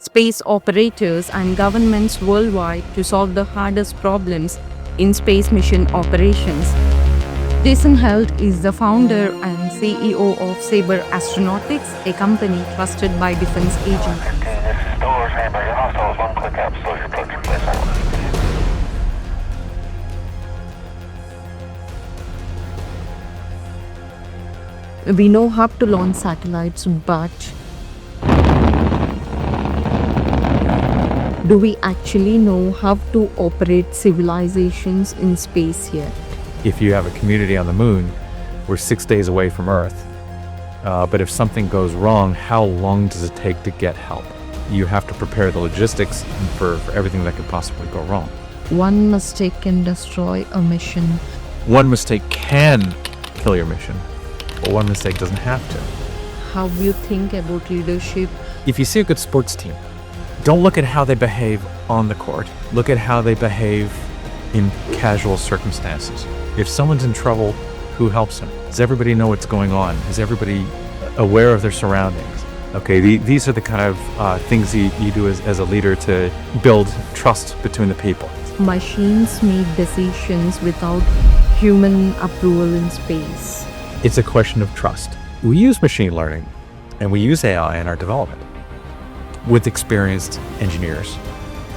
space operators, and governments worldwide to solve the hardest problems in space mission operations. Jason Held is the founder and CEO of Saber Astronautics, a company trusted by defense agencies. We know how to launch satellites, but do we actually know how to operate civilizations in space yet? If you have a community on the moon, we're 6 days away from Earth. But if something goes wrong, how long does it take to get help? You have to prepare the logistics for everything that could possibly go wrong. One mistake can destroy a mission. One mistake can kill your mission, but one mistake doesn't have to. How do you think about leadership? If you see a good sports team, don't look at how they behave on the court. Look at how they behave in casual circumstances. If someone's in trouble, who helps them? Does everybody know what's going on? Is everybody aware of their surroundings? Okay, these are the kind of things you do as a leader to build trust between the people. Machines make decisions without human approval in space. It's a question of trust. We use machine learning and we use AI in our development with experienced engineers,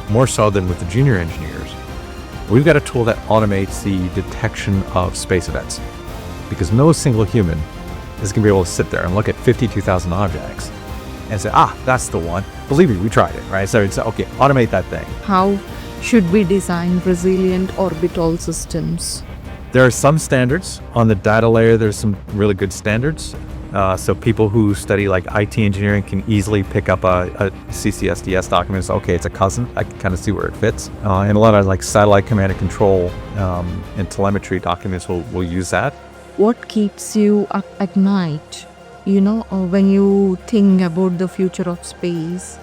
more so than with the junior engineers. We've got a tool that automates the detection of space events because no single human is going to be able to sit there and look at 52,000 objects and say, that's the one. Believe me, we tried it, right? So it's okay, automate that thing. How should we design resilient orbital systems? There are some standards. On the data layer, there's some really good standards. So people who study like IT engineering can easily pick up a CCSDS document and say, okay, it's a cousin. I can kind of see where it fits. And a lot of like satellite command and control and telemetry documents will use that. What keeps you up at night, when you think about the future of space?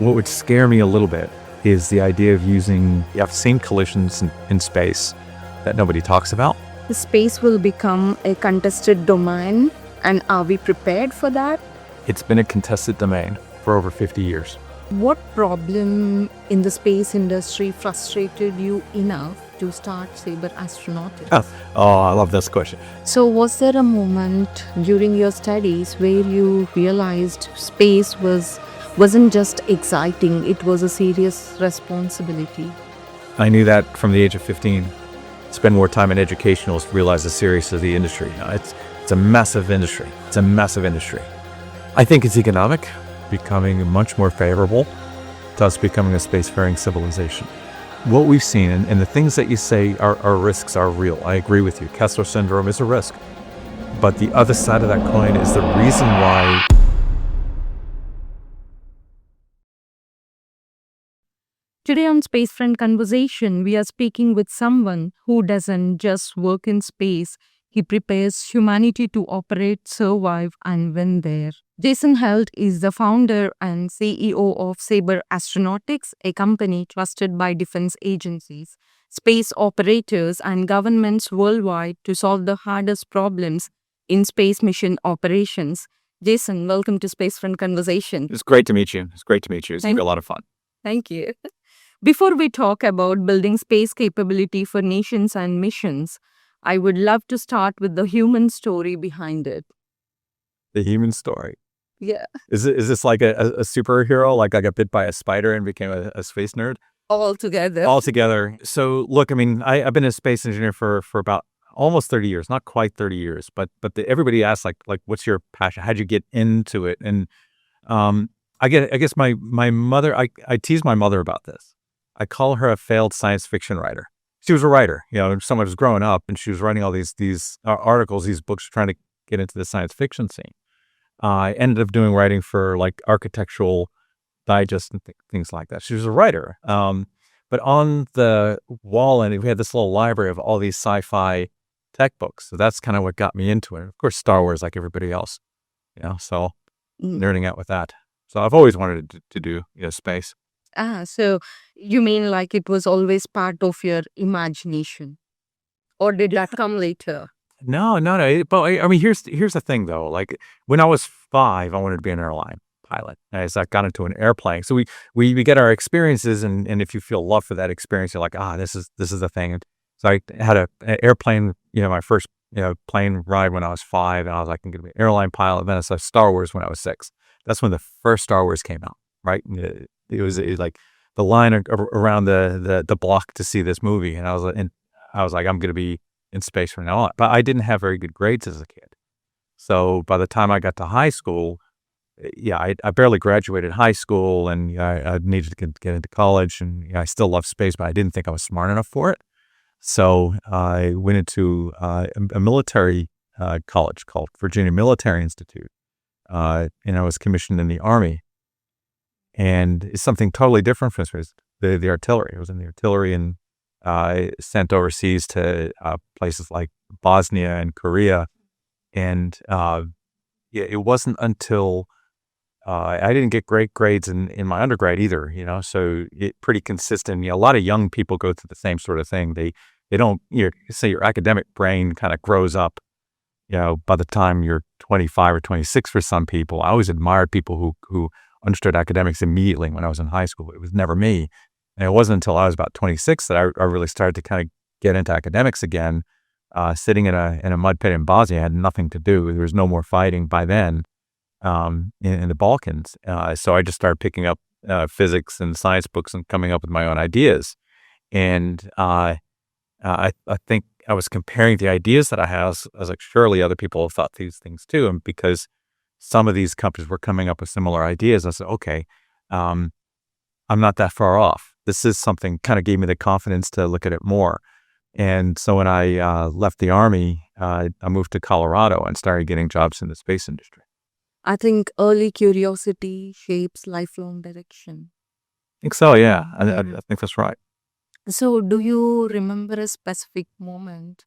What would scare me a little bit is the idea of using, I've seen collisions in space that nobody talks about. The space will become a contested domain, and are we prepared for that? It's been a contested domain for over 50 years. What problem in the space industry frustrated you enough to start Saber Astronautics? Oh, I love this question. So was there a moment during your studies where you realized space wasn't just exciting, it was a serious responsibility? I knew that from the age of 15. Spend more time in education will realize the seriousness of the industry. It's a massive industry. It's a massive industry. I think it's economic, becoming much more favorable to us becoming a spacefaring civilization. What we've seen, and the things that you say are risks, are real. I agree with you. Kessler syndrome is a risk. But the other side of that coin is the reason why. Today on Spacefront Conversation, we are speaking with someone who doesn't just work in space. He prepares humanity to operate, survive, and win there. Jason Held is the founder and CEO of Saber Astronautics, a company trusted by defense agencies, space operators, and governments worldwide to solve the hardest problems in space mission operations. Jason, welcome to Spacefront Conversation. It's great to meet you. It's going to be a lot of fun. Thank you. Before we talk about building space capability for nations and missions, I would love to start with the human story behind it. The human story. Yeah. Is this like a superhero? Like I got bit by a spider and became a space nerd? All together. So look, I mean, I've been a space engineer for about almost 30 years, not quite 30 years, but everybody asks like, what's your passion? How'd you get into it? And I guess my mother, I tease my mother about this. I call her a failed science fiction writer. She was a writer, someone who's growing up and she was writing all these articles, these books, trying to get into the science fiction scene. I ended up doing writing for like architectural digest and things like that. She was a writer. But on the wall, and we had this little library of all these sci-fi tech books. So that's kind of what got me into it. Of course, Star Wars, like everybody else, so nerding out with that. So I've always wanted to do space. So you mean like it was always part of your imagination? Or did that come later? No. But I mean, here's the thing though. Like when I was 5, I wanted to be an airline. pilot as I got into an airplane. So we get our experiences, and if you feel love for that experience, you're like, this is the thing. And so I had an airplane, my first plane ride when I was 5, and I was like, I'm going to be an airline pilot. Then I saw Star Wars when I was 6. That's when the first Star Wars came out, right? It was like the line around the block to see this movie, and I was like, I'm going to be in space from now on. But I didn't have very good grades as a kid. So by the time I got to high school, I barely graduated high school, and I needed to get into college, and I still love space, but I didn't think I was smart enough for it. So I went into a military college called Virginia Military Institute, and I was commissioned in the Army. And it's something totally different from space. The artillery. I was in the artillery, and sent overseas to places like Bosnia and Korea. And it wasn't until I didn't get great grades in my undergrad either, so it pretty consistent. A lot of young people go through the same sort of thing. They don't, say your academic brain kind of grows up, by the time you're 25 or 26 for some people. I always admired people who understood academics immediately when I was in high school. It was never me. And it wasn't until I was about 26 that I really started to kind of get into academics again. Sitting in a mud pit in Bosnia had nothing to do. There was no more fighting by then in the Balkans. So I just started picking up physics and science books and coming up with my own ideas. And I think I was comparing the ideas that I had. I was like, surely other people have thought these things too. And because some of these companies were coming up with similar ideas, I said, okay, I'm not that far off. This is something kind of gave me the confidence to look at it more. And so when I left the Army, I moved to Colorado and started getting jobs in the space industry. I think early curiosity shapes lifelong direction. I think so, yeah. I think that's right. So, do you remember a specific moment,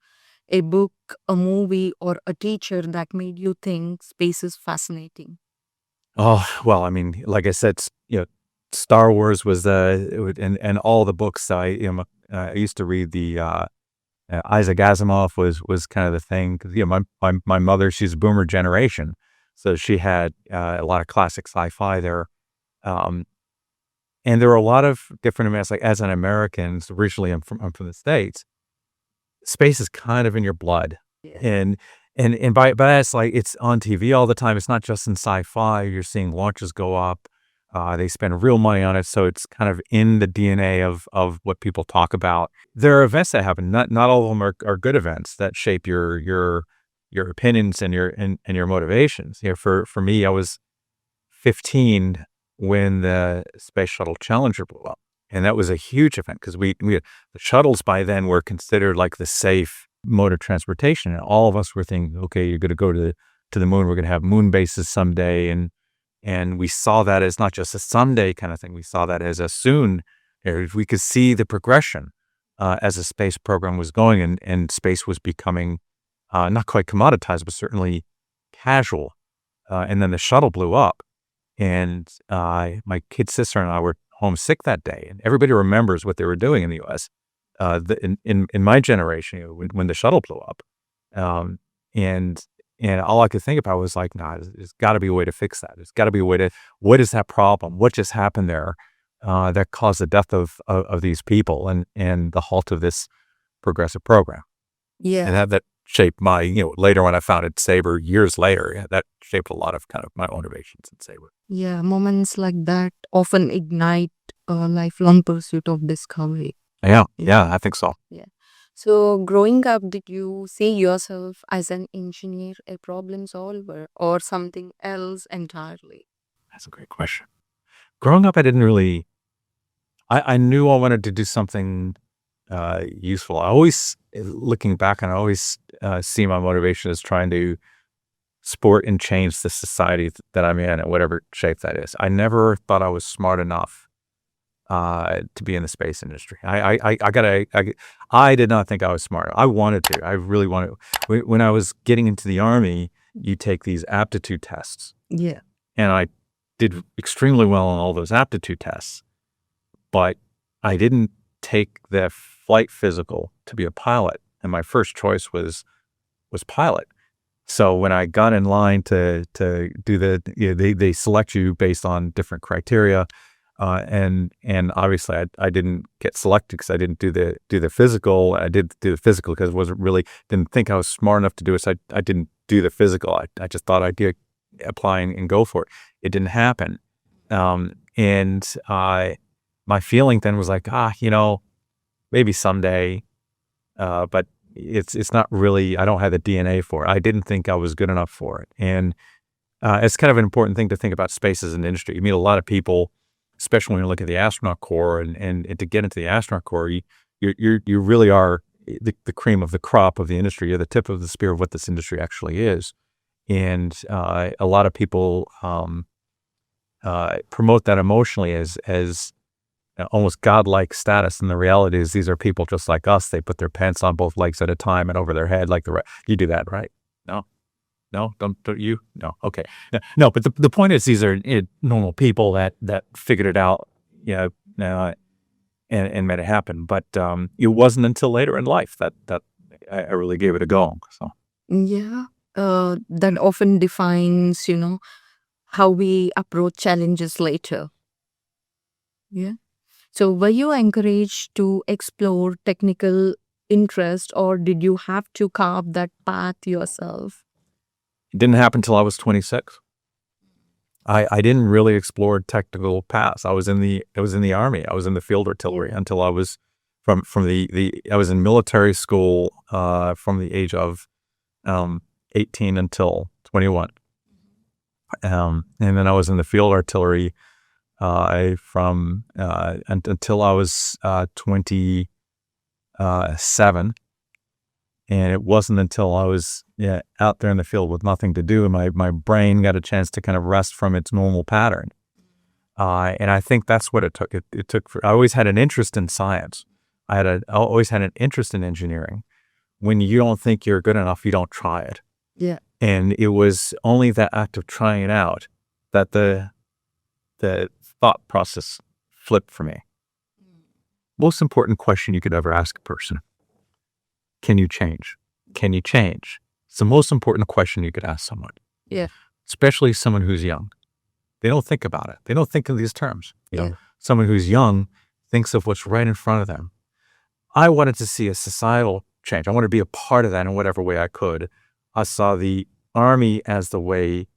a book, a movie, or a teacher that made you think space is fascinating? Oh, well, I mean, like I said, Star Wars was and all the books. I used to read the Isaac Asimov was kind of the thing, because my mother, she's a boomer generation, so she had a lot of classic sci-fi there, um, and there were a lot of different amounts. Like, as an American, so originally I'm from the States, space is kind of in your blood, Yeah. and by that, it's like it's on TV all the time. It's not just in sci-fi. You're seeing launches go up. They spend real money on it, so it's kind of in the DNA of what people talk about. There are events that happen. Not all of them are good events that shape your opinions and your motivations. For me, I was 15 when the Space Shuttle Challenger blew up, and that was a huge event because we the shuttles by then were considered like the safe mode of transportation, and all of us were thinking, okay, you're going to go to the moon. We're going to have moon bases someday, and we saw that as not just a someday kind of thing. We saw that as a soon. If we could see the progression as the space program was going, and space was becoming not quite commoditized, but certainly casual. And then the shuttle blew up, and my kid sister and I were homesick that day. And everybody remembers what they were doing in the U.S. In my generation, when the shuttle blew up, and all I could think about was like, nah, there's got to be a way to fix that. There's got to be a way to, what is that problem? What just happened there that caused the death of these people and the halt of this progressive program? Yeah. And that shaped my, later when I founded Saber years later, that shaped a lot of kind of my motivations in Saber. Yeah, moments like that often ignite a lifelong pursuit of discovery. Yeah, I think so. Yeah. So, growing up, did you see yourself as an engineer, a problem solver, or something else entirely? That's a great question. Growing up, I didn't really, I knew I wanted to do something useful. I always, looking back, and I always see my motivation as trying to support and change the society that I'm in, in whatever shape that is. I never thought I was smart enough to be in the space industry. I did not think I was smart. I wanted to. I really wanted. When I was getting into the Army, you take these aptitude tests, Yeah. and I did extremely well on all those aptitude tests, but I didn't take the flight physical to be a pilot. And my first choice was pilot. So when I got in line to do they select you based on different criteria, and obviously I didn't get selected because I didn't do the physical. I did do the physical because didn't think I was smart enough to do it. So I didn't do the physical. I just thought I'd apply and go for it. It didn't happen. And my feeling then was like, maybe someday, but it's not really, I don't have the DNA for it. I didn't think I was good enough for it. And it's kind of an important thing to think about space as an industry. You meet a lot of people, especially when you look at the astronaut corps, and to get into the astronaut corps, you really are the cream of the crop of the industry. You're the tip of the spear of what this industry actually is. And a lot of people promote that emotionally as almost godlike status. And the reality is these are people just like us. They put their pants on both legs at a time and over their head like the rest. You do that, right? No, don't you? No. Okay. No, but the point is these are normal people that figured it out, and made it happen. But it wasn't until later in life that I really gave it a go. So Yeah. That often defines, how we approach challenges later. Yeah. So were you encouraged to explore technical interest, or did you have to carve that path yourself? it didn't happen until I was 26. I didn't really explore technical paths. I was in the Army. I was in the field artillery until I was from I was in military school from the age of 18 until 21. And then I was in the field artillery from until I was 27. And it wasn't until I was out there in the field with nothing to do, and my brain got a chance to kind of rest from its normal pattern. And I think that's what it took. I always had an interest in science. I always had an interest in engineering. When you don't think you're good enough, you don't try it. Yeah. And it was only that act of trying it out that the thought process flipped for me. Most important question you could ever ask a person. Can you change? Can you change? It's the most important question you could ask someone. Yeah. Especially someone who's young. They don't think about it. They don't think in these terms. Yeah. Someone who's young thinks of what's right in front of them. I wanted to see a societal change. I wanted to be a part of that in whatever way I could. I saw the Army as the way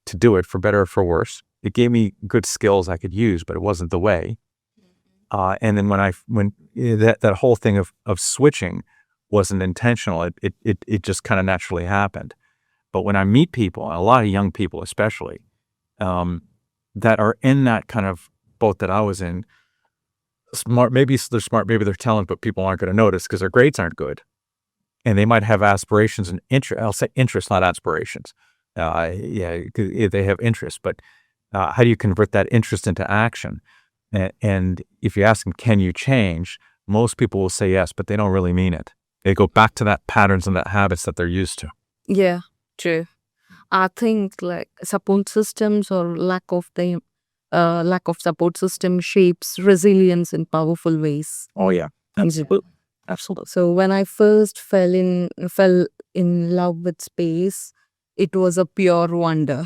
to do it, for better or for worse. It gave me good skills I could use, but it wasn't the way. And then when that whole thing of switching wasn't intentional, it just kind of naturally happened. But when I meet people, a lot of young people especially, that are in that kind of boat that I was in, smart, maybe they're smart, maybe they're talented, but people aren't going to notice because their grades aren't good. And they might have aspirations and interest. I'll say interest, not aspirations. They have interest, but how do you convert that interest into action? And if you ask them, can you change? Most people will say yes, but they don't really mean it. They go back to that patterns and that habits that they're used to. Yeah, true. I think like support systems or lack of support system shapes resilience in powerful ways. Oh yeah, absolutely. So when I first fell in love with space, it was a pure wonder.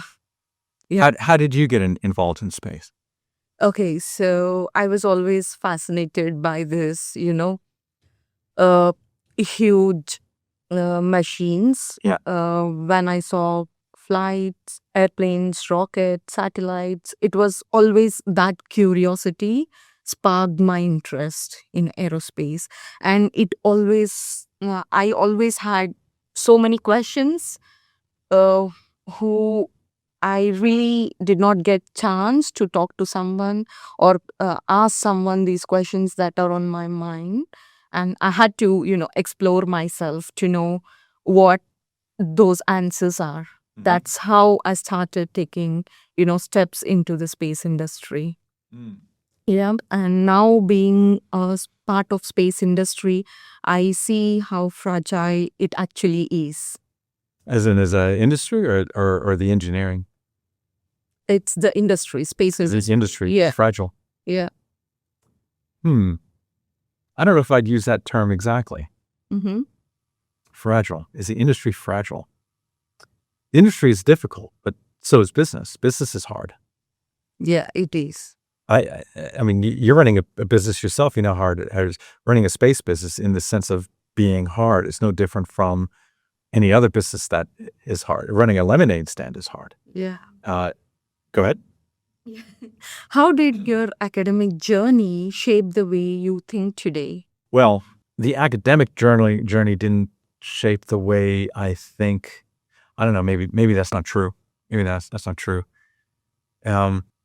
Yeah. How did you get involved in space? Okay, so I was always fascinated by this, uh, huge machines. Yeah. When I saw flights, airplanes, rockets, satellites, it was always that curiosity sparked my interest in aerospace. And I always had so many questions uh, who I really did not get chance to talk to someone or ask someone these questions that are on my mind. And I had to, explore myself to know what those answers are. Mm-hmm. That's how I started taking, steps into the space industry. Yeah. And now being part of space industry, I see how fragile it actually is. As in as an industry or the engineering? It's the industry. Space is This industry. Yeah. Fragile. Yeah. I don't know if I'd use that term exactly. Mm-hmm. Fragile. Is the industry fragile? Industry is difficult, but so is business. Business is hard. Yeah, it is. I mean, you're running a business yourself. You know how hard it is. Running a space business in the sense of being hard. It's no different from any other business that is hard. Running a lemonade stand is hard. Yeah. Go ahead. How did your academic journey shape the way you think today? Well, the academic journey didn't shape the way I think. I don't know. Maybe that's not true. Maybe that's not true.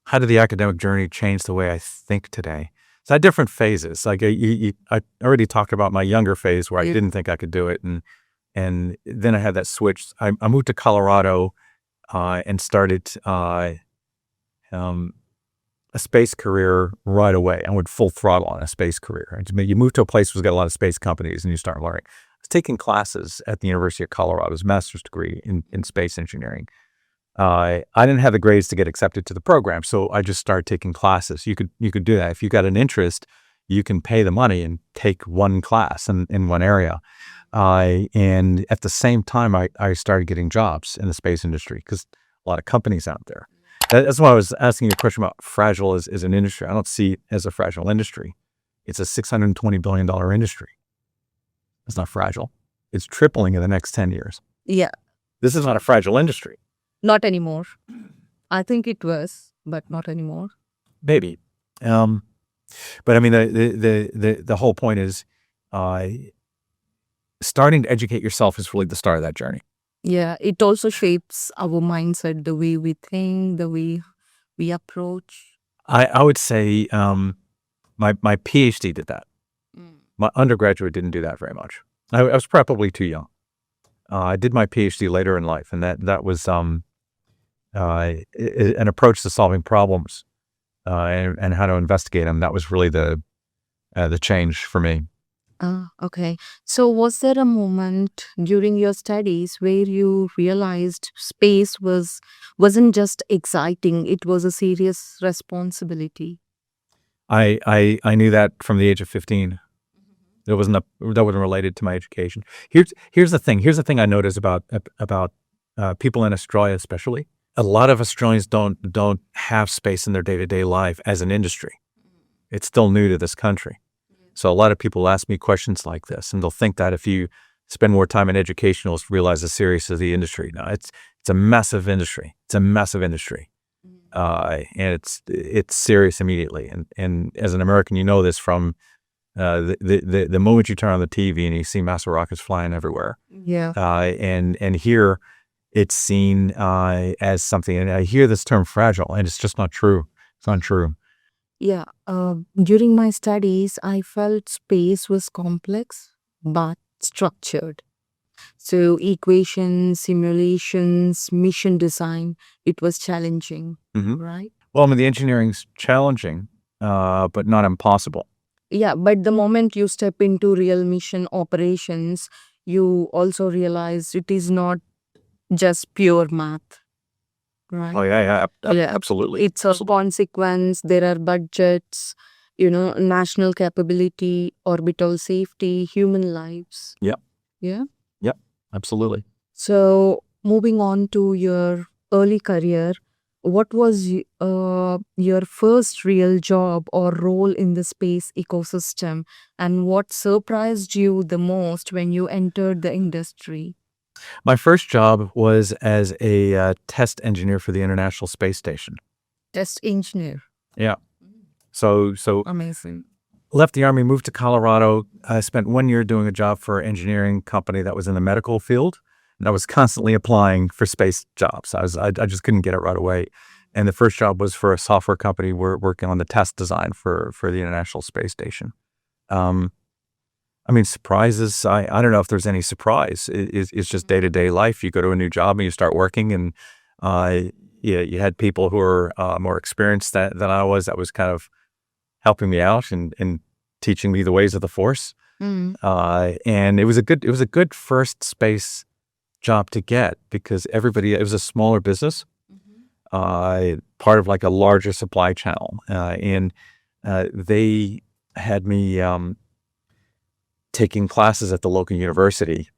How did the academic journey change the way I think today? So I had different phases. Like I already talked about my younger phase where I Yeah. didn't think I could do it, and then I had that switch. I moved to Colorado and started a space career right away. I went full throttle on a space career. You move to a place where there's got a lot of space companies and you start learning. I was taking classes at the University of Colorado. It was a master's degree in space engineering. I didn't have the grades to get accepted to the program, so I just started taking classes. You could do that. If you got an interest, you can pay the money and take one class in one area. And at the same time, I started getting jobs in the space industry because a lot of companies out there. That's why I was asking you a question about fragile as an industry. I don't see it as a fragile industry. It's a $620 billion industry. It's not fragile. It's tripling in the next 10 years. Yeah, This is not a fragile industry. not anymore. I think it was, but not anymore. Maybe. But I mean, the whole point is starting to educate yourself is really the start of that journey. Yeah, it also shapes our mindset, the way we think, the way we approach. I would say my PhD did that. My undergraduate didn't do that very much. I was probably too young. I did my PhD later in life, and that was an approach to solving problems and how to investigate them. That was really the change for me. Okay. So was there a moment during your studies where you realized space wasn't just exciting, it was a serious responsibility? I knew that from the age of 15. That wasn't related to my education. Here's the thing. Here's the thing I noticed about people in Australia, especially. A lot of Australians don't have space in their day-to-day life as an industry. It's still new to this country. So a lot of people ask me questions like this, and they'll think that if you spend more time in education, you'll realize the seriousness of the industry. No, it's a massive industry. It's a massive industry, and it's serious immediately. And as an American, you know this from the moment you turn on the TV and you see massive rockets flying everywhere. Yeah. And here it's seen as something. And I hear this term fragile, and it's just not true. It's not true. Yeah. During my studies, I felt space was complex but structured. So equations, simulations, mission design, it was challenging, right? Well, I mean, the engineering's challenging, but not impossible. Yeah, but the moment you step into real mission operations, you also realize it is not just pure math, right? Oh yeah, Yeah. absolutely. It's a consequence. There are budgets, national capability, orbital safety, human lives. Yep. Yeah. Yep, absolutely. So moving on to your early career, what was your first real job or role in the space ecosystem, and what surprised you the most when you entered the industry? My first job was as a test engineer for the International Space Station. Test engineer. Yeah. So Amazing. left the Army, moved to Colorado. I spent 1 year doing a job for an engineering company that was in the medical field. And I was constantly applying for space jobs. I just couldn't get it right away. And the first job was for a software company. We're working on the test design for the International Space Station. I mean, surprises, I don't know if there's any surprise. It's just day-to-day life. You go to a new job and you start working, and you had people who are more experienced than I was. That was kind of helping me out and teaching me the ways of the Force. And it was a good first space job to get because it was a smaller business, part of like a larger supply channel. And they had me taking classes at the local university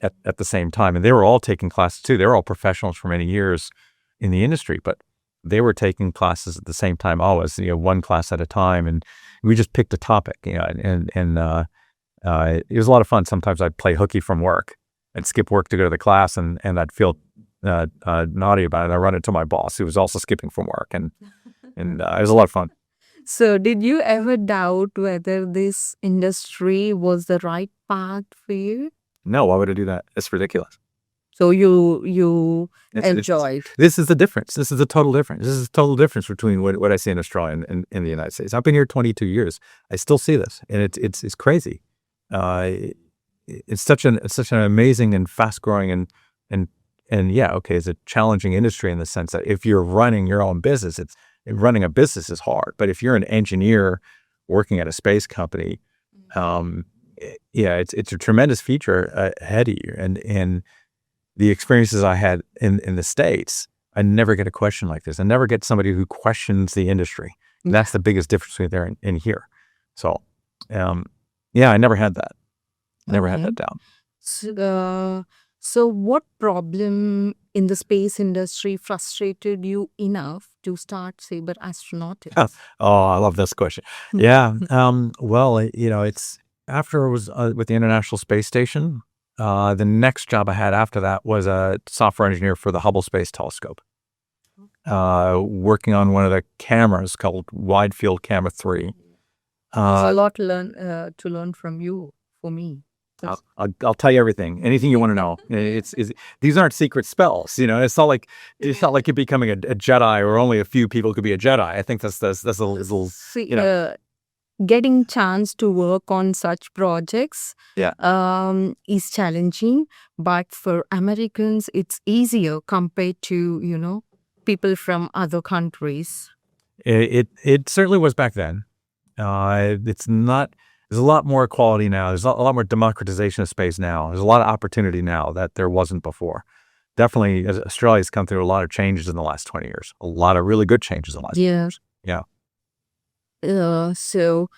at the same time. And they were all taking classes too. They were all professionals for many years in the industry, but they were taking classes at the same time always, one class at a time. And we just picked a topic, and it was a lot of fun. Sometimes I'd play hooky from work. I'd skip work to go to the class, and I'd feel naughty about it. I run into my boss, who was also skipping from work, and it was a lot of fun. So, did you ever doubt whether this industry was the right path for you? No, why would I do that? It's ridiculous. So you It's- enjoyed. This is the difference. This is a total difference. This is a total difference between what I see in Australia and in the United States. I've been here 22 years. I still see this, and it's crazy. It's such an amazing and fast growing and yeah, okay, it's a challenging industry in the sense that if you're running your own business, running a business is hard. But if you're an engineer working at a space company, it's a tremendous future ahead of you. And the experiences I had in the States, I never get a question like this. I never get somebody who questions the industry. And that's the biggest difference between there and here. So, I never had that. Never had that down. So what problem in the space industry frustrated you enough to start Saber Astronautics? Oh, I love this question. Yeah. Well, it's after I was with the International Space Station, the next job I had after that was a software engineer for the Hubble Space Telescope, working on one of the cameras called Wide Field Camera 3. There's a lot to learn from you, for me. I'll tell you everything, anything you want to know. These aren't secret spells, It's not like you're becoming a Jedi, or only a few people could be a Jedi. I think that's a little, getting chance to work on such projects is challenging, but for Americans it's easier compared to people from other countries. It certainly was back then. It's not. There's a lot more equality now. There's a lot more democratization of space now. There's a lot of opportunity now that there wasn't before. Definitely, Australia's come through a lot of changes in the last 20 years. A lot of really good changes in the last 20 years. Yeah. So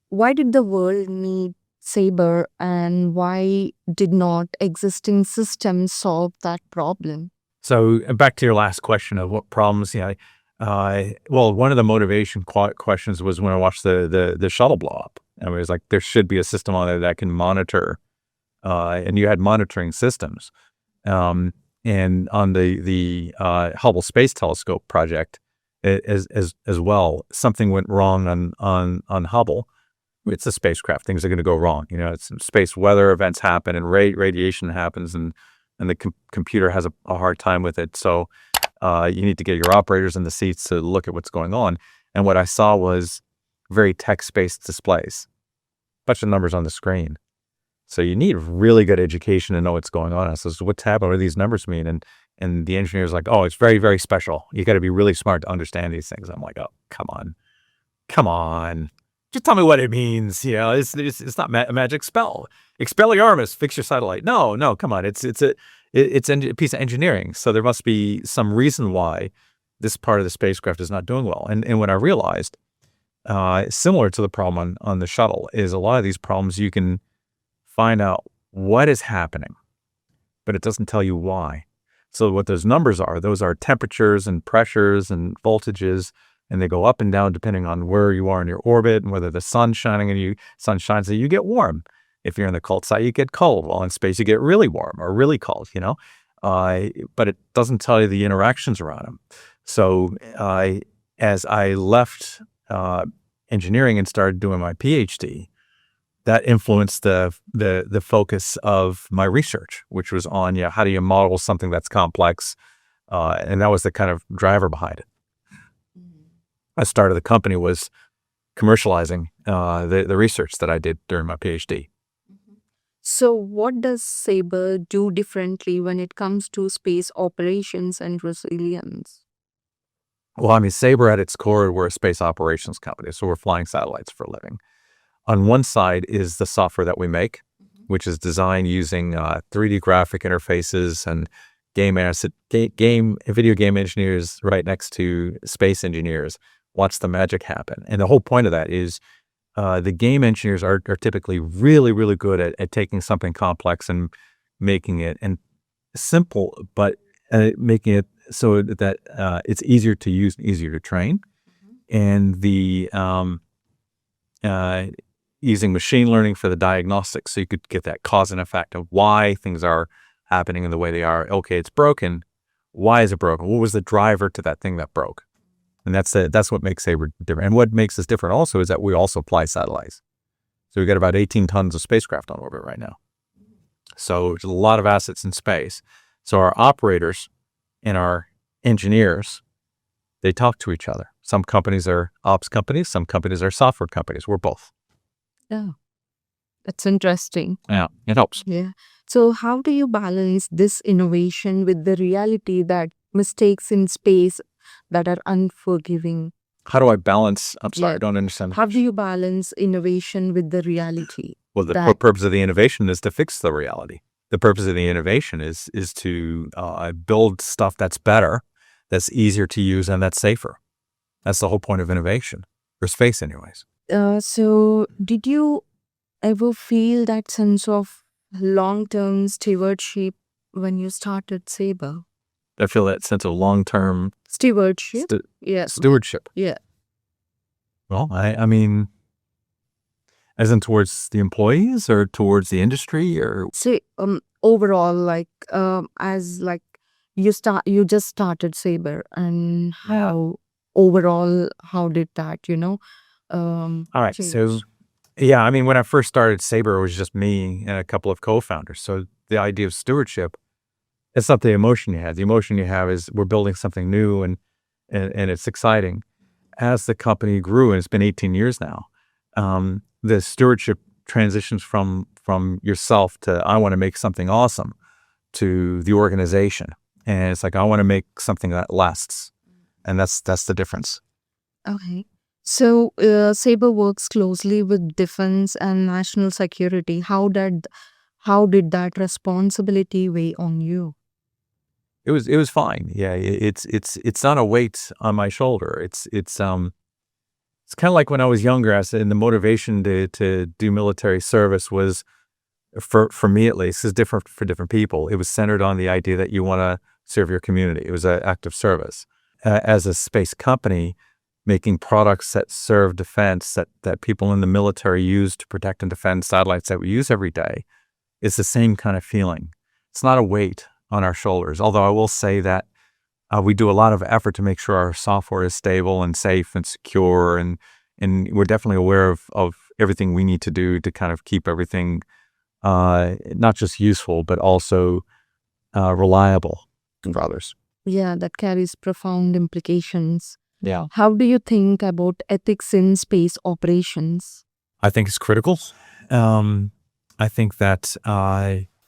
why did the world need Saber, and why did not existing systems solve that problem? So back to your last question of what problems, well, one of the motivation questions was when I watched the shuttle blow up. And it was like, there should be a system on there that can monitor, and you had monitoring systems. And on the Hubble Space Telescope project as well, something went wrong on Hubble. It's a spacecraft. Things are going to go wrong. It's space weather events happen, and radiation happens, and the computer has a hard time with it. So you need to get your operators in the seats to look at what's going on. And what I saw was very text-based displays, bunch of numbers on the screen. So you need really good education to know what's going on. I says, what's happening? What do these numbers mean? And the engineer's like, oh, it's very, very special. You got to be really smart to understand these things. I'm like, oh, come on. Just tell me what it means. It's not a magic spell. Expelliarmus, fix your satellite. No, come on. It's a piece of engineering. So there must be some reason why this part of the spacecraft is not doing well. And what I realized, similar to the problem on the shuttle, is a lot of these problems you can find out what is happening, but it doesn't tell you why. So what those numbers are, those are temperatures and pressures and voltages, and they go up and down depending on where you are in your orbit and whether the sun's shining and sun shines, so you get warm. If you're in the cold side, you get cold. While in space, you get really warm or really cold, but it doesn't tell you the interactions around them. So as I left engineering and started doing my PhD, that influenced the focus of my research, which was on how do you model something that's complex, and that was the kind of driver behind it. I started the company was commercializing the research that I did during my PhD. So what does Saber do differently when it comes to space operations and resilience? Well, I mean, Saber at its core, we're a space operations company, so we're flying satellites for a living. On one side is the software that we make, which is designed using 3D graphic interfaces and video game engineers right next to space engineers. Watch the magic happen. And the whole point of that is the game engineers are typically really, really good at taking something complex and making it and simple, but making it so that it's easier to use and easier to train, and the using machine learning for the diagnostics, so you could get that cause and effect of why things are happening in the way they are. Okay, it's broken. Why is it broken? What was the driver to that thing that broke? And that's what makes Saber different. And what makes us different also is that we also fly satellites. So we got about 18 tons of spacecraft on orbit right now. So there's a lot of assets in space. So our operators and our engineers, they talk to each other. Some companies are ops companies. Some companies are software companies. We're both. Yeah, that's interesting. Yeah, it helps. Yeah. So how do you balance this innovation with the reality that mistakes in space that are unforgiving? How do I balance? I'm sorry, Yeah. I don't understand. How do you balance innovation with the reality? Well, the that purpose of the innovation is to fix the reality. The purpose of the innovation is to build stuff that's better, that's easier to use, and that's safer. That's the whole point of innovation, for space anyways. So did you ever feel that sense of long-term stewardship when you started Saber? I feel that sense of long-term Stewardship? Yeah. stewardship. Yeah. Well, I mean, as in towards the employees or towards the industry or So overall, like as like you just started Saber, and how overall how did that all right. change? So yeah, I mean, when I first started Saber, it was just me and a couple of co-founders. So the idea of stewardship, it's not the emotion you have. The emotion you have is we're building something new and it's exciting. As the company grew, and it's been 18 years now, the stewardship transitions from yourself to I want to make something awesome to the organization, and it's like I want to make something that lasts, and that's the difference. Okay. So Saber works closely with defense and national security. How did that responsibility weigh on you? It was fine. Yeah, it's not a weight on my shoulder. It's kind of like when I was younger. I said, and the motivation to do military service was for me at least is different for different people. It was centered on the idea that you want to serve your community. It was an act of service. As a space company, making products that serve defense that people in the military use to protect and defend satellites that we use every day, it's the same kind of feeling. It's not a weight on our shoulders. Although I will say that we do a lot of effort to make sure our software is stable and safe and secure, and we're definitely aware of everything we need to do to kind of keep everything not just useful but also reliable for others. Yeah, that carries profound implications. Yeah, How do you think about ethics in space operations? I think it's critical. I think that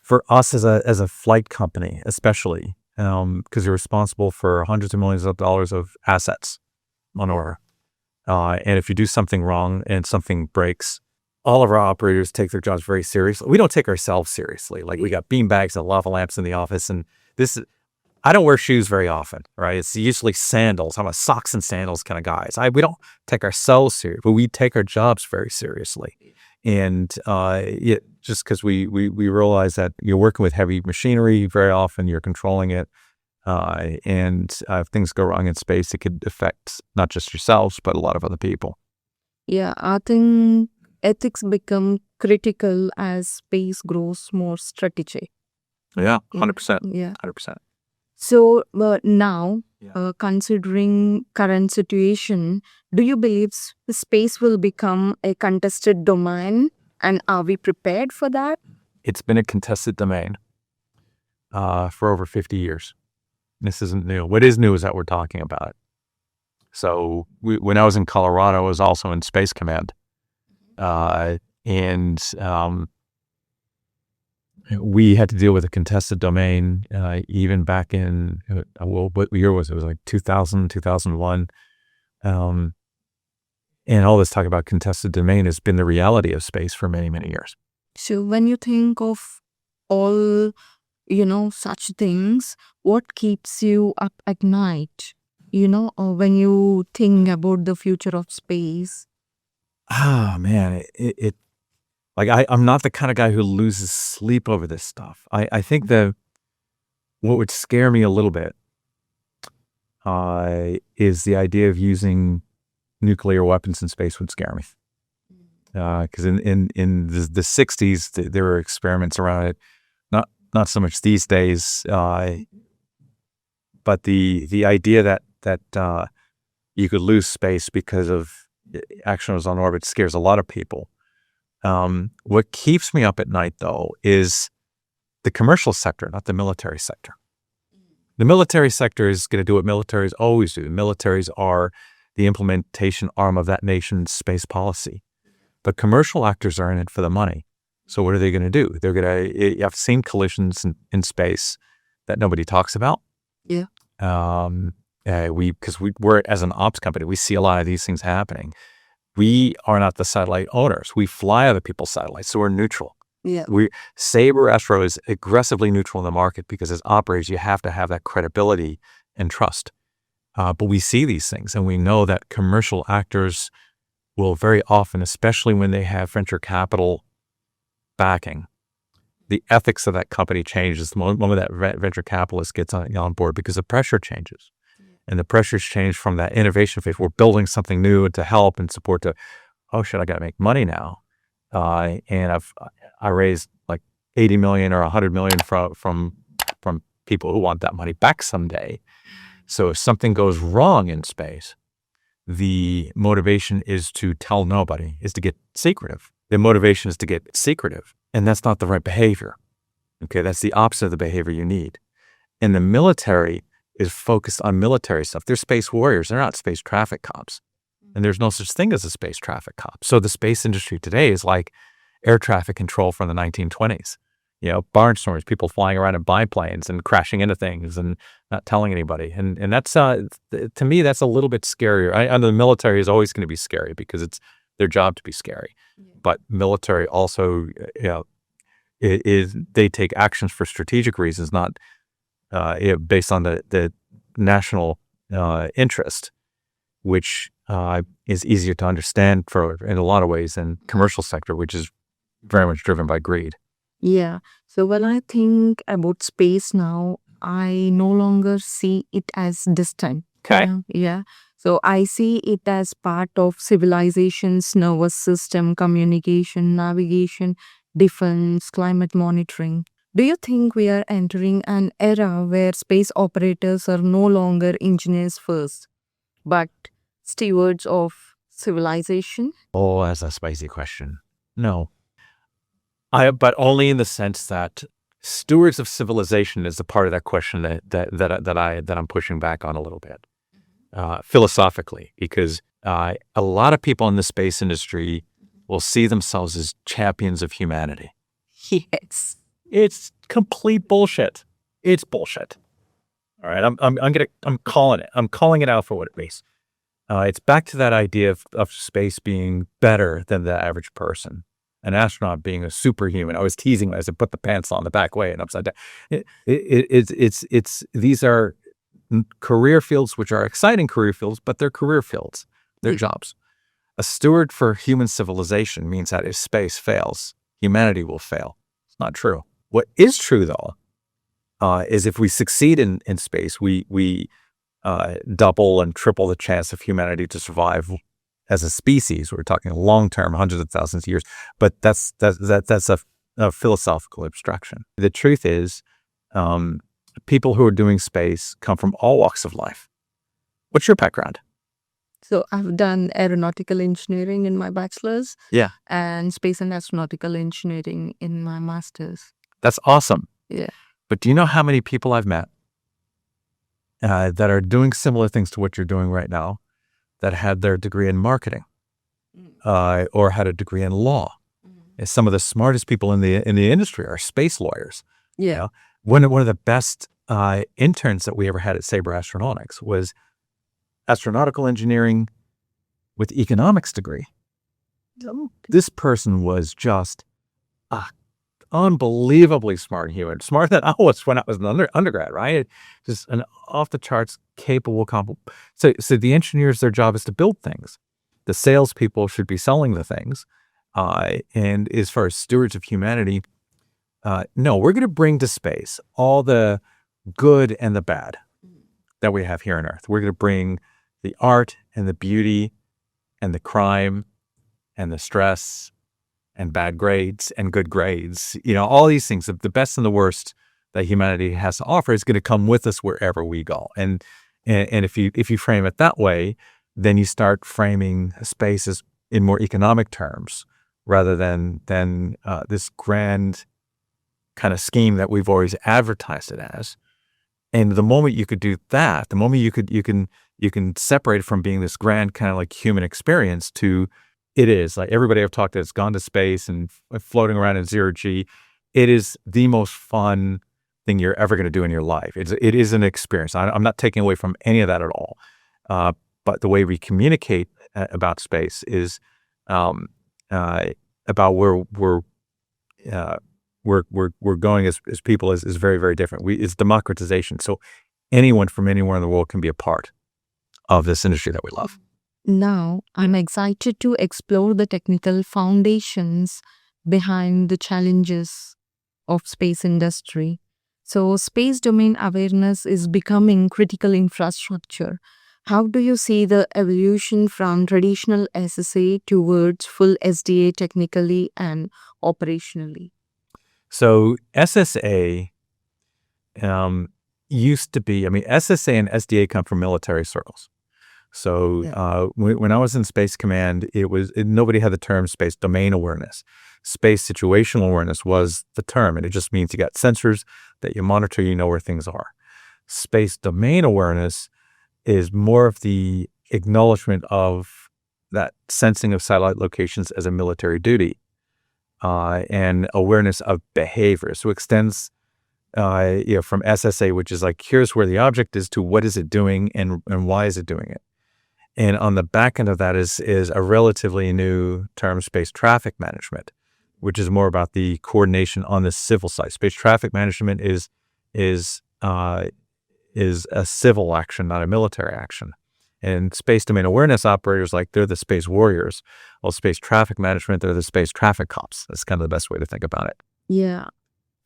for us as a flight company, especially because you're responsible for hundreds of millions of dollars of assets on order, and if you do something wrong and something breaks, all of our operators take their jobs very seriously. We don't take ourselves seriously. Like we got bean bags and lava lamps in the office, and I don't wear shoes very often, right? It's usually sandals. I'm a socks and sandals kind of guys. We don't take ourselves serious, but we take our jobs very seriously. And just because we realize that you're working with heavy machinery very often, you're controlling it, and if things go wrong in space, it could affect not just yourselves but a lot of other people. Yeah, I think ethics become critical as space grows more strategic. Yeah, 100%, Yeah. 100%. So now, Yeah. considering current situation, do you believe space will become a contested domain, and are we prepared for that? It's been a contested domain for over 50 years. This isn't new. What is new is that we're talking about it. So when I was in Colorado, I was also in Space Command. And we had to deal with a contested domain even back in, what year was it? It was like 2000, 2001. And all this talk about contested domain has been the reality of space for many, many years. So when you think of all, such things, what keeps you up at night? Or when you think about the future of space? Ah, man, I'm not the kind of guy who loses sleep over this stuff. I think what would scare me a little bit is the idea of using nuclear weapons in space would scare me. Because in the 60s, there were experiments around it. Not so much these days, but the idea that you could lose space because of astronauts on orbit scares a lot of people. What keeps me up at night, though, is the commercial sector, not the military sector. The military sector is going to do what militaries always do. Militaries are the implementation arm of that nation's space policy. But commercial actors are in it for the money. So what are they going to do? They're going to, you have seen collisions in space that nobody talks about. Yeah. Because we're, as an ops company, we see a lot of these things happening. We are not the satellite owners. We fly other people's satellites, so we're neutral. Yeah. Saber Astro is aggressively neutral in the market because as operators, you have to have that credibility and trust. But we see these things, and we know that commercial actors will very often, especially when they have venture capital backing, the ethics of that company changes the moment that venture capitalist gets on board because the pressure changes. And the pressures change from that innovation phase. We're building something new to help and support to, oh shit, I got to make money now. And I raised like 80 million or 100 million from people who want that money back someday. So if something goes wrong in space, the motivation is to tell nobody, is to get secretive. The motivation is to get secretive. And that's not the right behavior. Okay, that's the opposite of the behavior you need. And the military is focused on military stuff. They're space warriors. They're not space traffic cops. And there's no such thing as a space traffic cop. So the space industry today is like air traffic control from the 1920s. Barnstormers, people flying around in biplanes and crashing into things and not telling anybody. And that's, to me, that's a little bit scarier. And the military is always going to be scary because it's their job to be scary. Yeah. But military also, they take actions for strategic reasons, not based on the national interest, which is easier to understand in a lot of ways than commercial sector, which is very much driven by greed. Yeah. So when I think about space now, I no longer see it as distant. Okay. Yeah. So I see it as part of civilization's nervous system, communication, navigation, defense, climate monitoring. Do you think we are entering an era where space operators are no longer engineers first, but stewards of civilization? Oh, that's a spicy question. No. But only in the sense that stewards of civilization is a part of that question that I'm pushing back on a little bit, philosophically, because a lot of people in the space industry will see themselves as champions of humanity. Yes. It's complete bullshit. It's bullshit. All right, I'm calling it. I'm calling it out for what it is. It's back to that idea of space being better than the average person. An astronaut being a superhuman. I was teasing as I put the pants on the back way and upside down. These are career fields, which are exciting career fields, but they're career fields. They're jobs. A steward for human civilization means that if space fails, humanity will fail. It's not true. What is true, though, is if we succeed in space, we double and triple the chance of humanity to survive as a species. We're talking long-term, hundreds of thousands of years, but that's a philosophical abstraction. The truth is, people who are doing space come from all walks of life. What's your background? So I've done aeronautical engineering in my bachelor's. Yeah. And space and astronautical engineering in my master's. That's awesome. Yeah. But do you know how many people I've met that are doing similar things to what you're doing right now, that had their degree in marketing or had a degree in law? And some of the smartest people in the industry are space lawyers. Yeah. One of the best interns that we ever had at Saber Astronautics was astronautical engineering with economics degree. This person was just unbelievably smart human, smarter than I was when I was an undergrad, right? Just an off the charts capable, So the engineers, their job is to build things. The salespeople should be selling the things, And as far as stewards of humanity, no, we're going to bring to space all the good and the bad that we have here on Earth. We're going to bring the art and the beauty and the crime and the stress and bad grades and good grades. All these things, the best and the worst that humanity has to offer is going to come with us wherever we go. And if you frame it that way, then you start framing space as in more economic terms rather than this grand kind of scheme that we've always advertised it as. And the moment you could do that, the moment you can separate it from being this grand kind of like human experience to it is like everybody I've talked to that's gone to space and floating around in zero G. It is the most fun thing you're ever going to do in your life. It is an experience. I'm not taking away from any of that at all. But the way we communicate about space is about where we're going as people is very, very different. It's democratization. So anyone from anywhere in the world can be a part of this industry that we love. Now, I'm excited to explore the technical foundations behind the challenges of space industry. So, space domain awareness is becoming critical infrastructure. How do you see the evolution from traditional SSA towards full SDA technically and operationally? So SSA used to be, SSA and SDA come from military circles. So when I was in Space Command, nobody had the term space domain awareness. Space situational awareness was the term, and it just means you got sensors that you monitor, you know where things are. Space domain awareness is more of the acknowledgement of that sensing of satellite locations as a military duty and awareness of behavior. So it extends from SSA, which is like, here's where the object is, to what is it doing and why is it doing it? And on the back end of that is a relatively new term, space traffic management, which is more about the coordination on the civil side. Space traffic management is a civil action, not a military action. And space domain awareness operators, like, they're the space warriors. Well, space traffic management, they're the space traffic cops. That's kind of the best way to think about it. Yeah.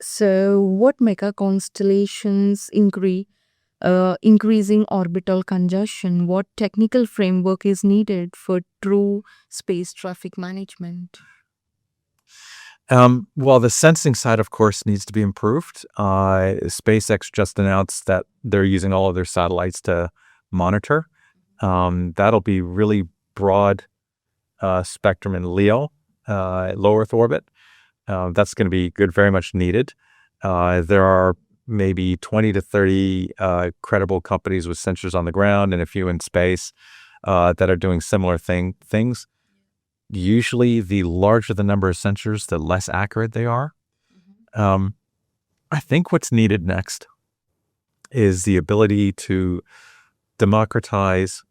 So, what mega constellations increasing orbital congestion? What technical framework is needed for true space traffic management? Well, the sensing side, of course, needs to be improved. SpaceX just announced that they're using all of their satellites to monitor. That'll be really broad spectrum in LEO, low Earth orbit. That's going to be good, very much needed. There are maybe 20 to 30 credible companies with sensors on the ground and a few in space that are doing similar things. Usually, the larger the number of sensors, the less accurate they are. I think what's needed next is the ability to democratize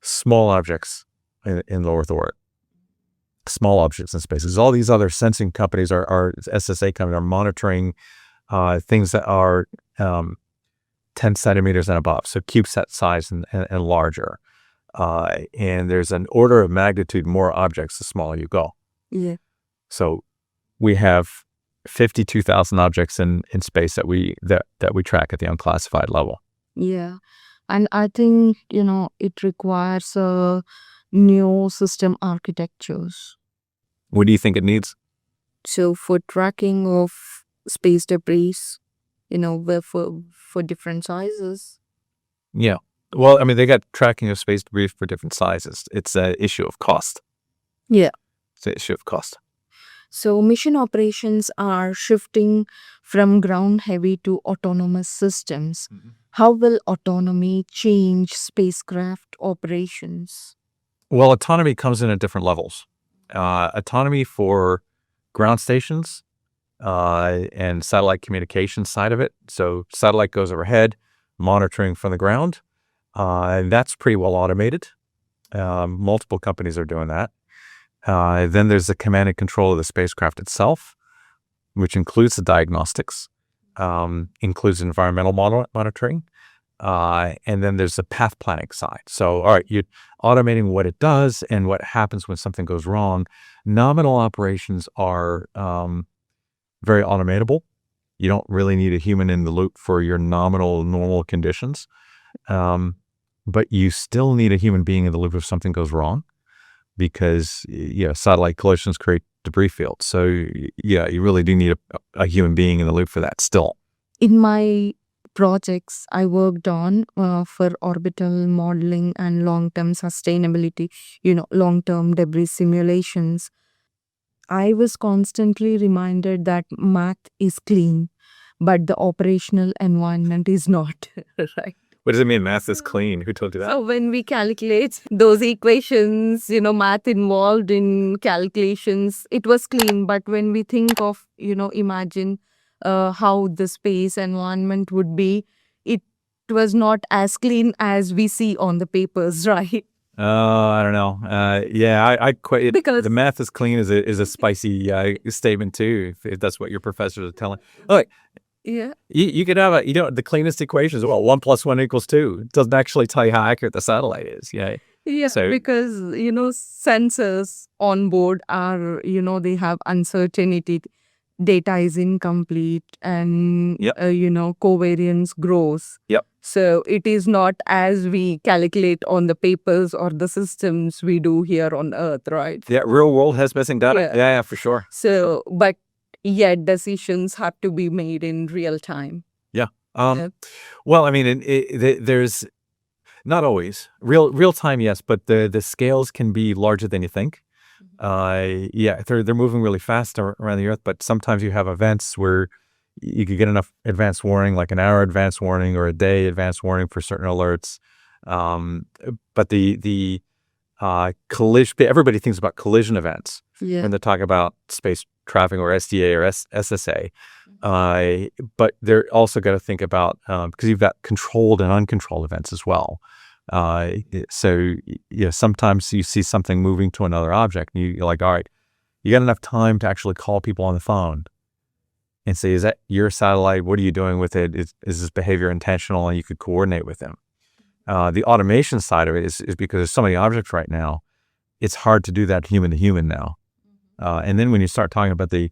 small objects in low Earth orbit. Small objects in space. Because all these other sensing companies are SSA companies are monitoring things that are 10 centimeters and above, so CubeSat size and larger. And there's an order of magnitude more objects the smaller you go. Yeah. So we have 52,000 objects in space that we track at the unclassified level. Yeah. And I think, it requires new system architectures. What do you think it needs? So for tracking of space debris, for different sizes. Yeah. Well, they got tracking of space debris for different sizes. It's an issue of cost. Yeah. It's an issue of cost. So mission operations are shifting from ground heavy to autonomous systems. Mm-hmm. How will autonomy change spacecraft operations? Well, autonomy comes in at different levels. Autonomy for ground stations and satellite communication side of it. So satellite goes overhead, monitoring from the ground. That's pretty well automated. Multiple companies are doing that. Then there's the command and control of the spacecraft itself, which includes the diagnostics, includes environmental monitoring. And then there's the path planning side. So, all right, you're automating what it does and what happens when something goes wrong. Nominal operations are very automatable. You don't really need a human in the loop for your nominal normal conditions. But you still need a human being in the loop if something goes wrong, because satellite collisions create debris fields. So yeah, you really do need a human being in the loop for that still. In my projects I worked on for orbital modeling and long-term sustainability, long-term debris simulations, I was constantly reminded that math is clean, but the operational environment is not, right? What does it mean math is clean? Who told you that? So when we calculate those equations, math involved in calculations, it was clean. But when we think of, imagine how the space environment would be, it was not as clean as we see on the papers, right? I don't know. Yeah, I quite. Because The math is clean is a spicy statement too. If that's what your professors are telling. Look, yeah, you could have the cleanest equations. Well, 1 + 1 = 2. It doesn't actually tell you how accurate the satellite is. Yeah. yeah, So because sensors on board are they have uncertainty. Data is incomplete, and Yep. covariance grows. Yep. So it is not as we calculate on the papers or the systems we do here on Earth, right? Yeah, real world has missing data. Yeah. Yeah, for sure. So, but yet decisions have to be made in real time. Yeah. Yeah. Well, I mean, there's not always real time, yes, but the scales can be larger than you think. Yeah, they're moving really fast around the Earth, but sometimes you have events where you could get enough advance warning, like an hour advance warning or a day advance warning for certain alerts. But the collision, everybody thinks about collision events Yeah. when they're talking about space traffic or SDA or SSA. But they're also got to think about, because you've got controlled and uncontrolled events as well. So sometimes you see something moving to another object and you're like, all right, you got enough time to actually call people on the phone and say, is that your satellite? What are you doing with it? Is this behavior intentional? And you could coordinate with them. The automation side of it is because there's so many objects right now, it's hard to do that human to human now. And then when you start talking about the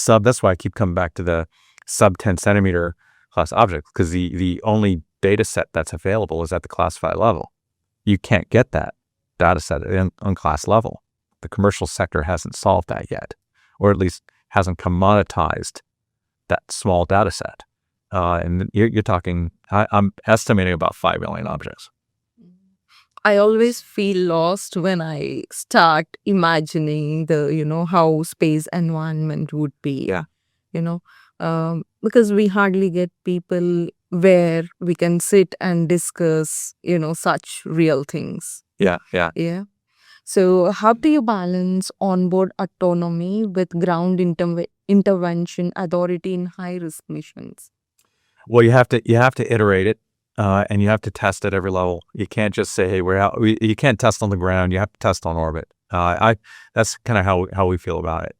that's why I keep coming back to the sub 10 centimeter class objects, because the only data set that's available is at the classified level. You can't get that data set on class level. The commercial sector hasn't solved that yet, or at least hasn't commoditized that small data set. And you're talking, I'm estimating about 5 million objects. I always feel lost when I start imagining the, how space environment would be. Yeah. Because we hardly get people where we can sit and discuss, such real things. Yeah. Yeah. So how do you balance onboard autonomy with ground intervention authority in high-risk missions? Well, you have to iterate it, and you have to test at every level. You can't just say, "Hey, we're out." You can't test on the ground. You have to test on orbit. That's kind of how we feel about it.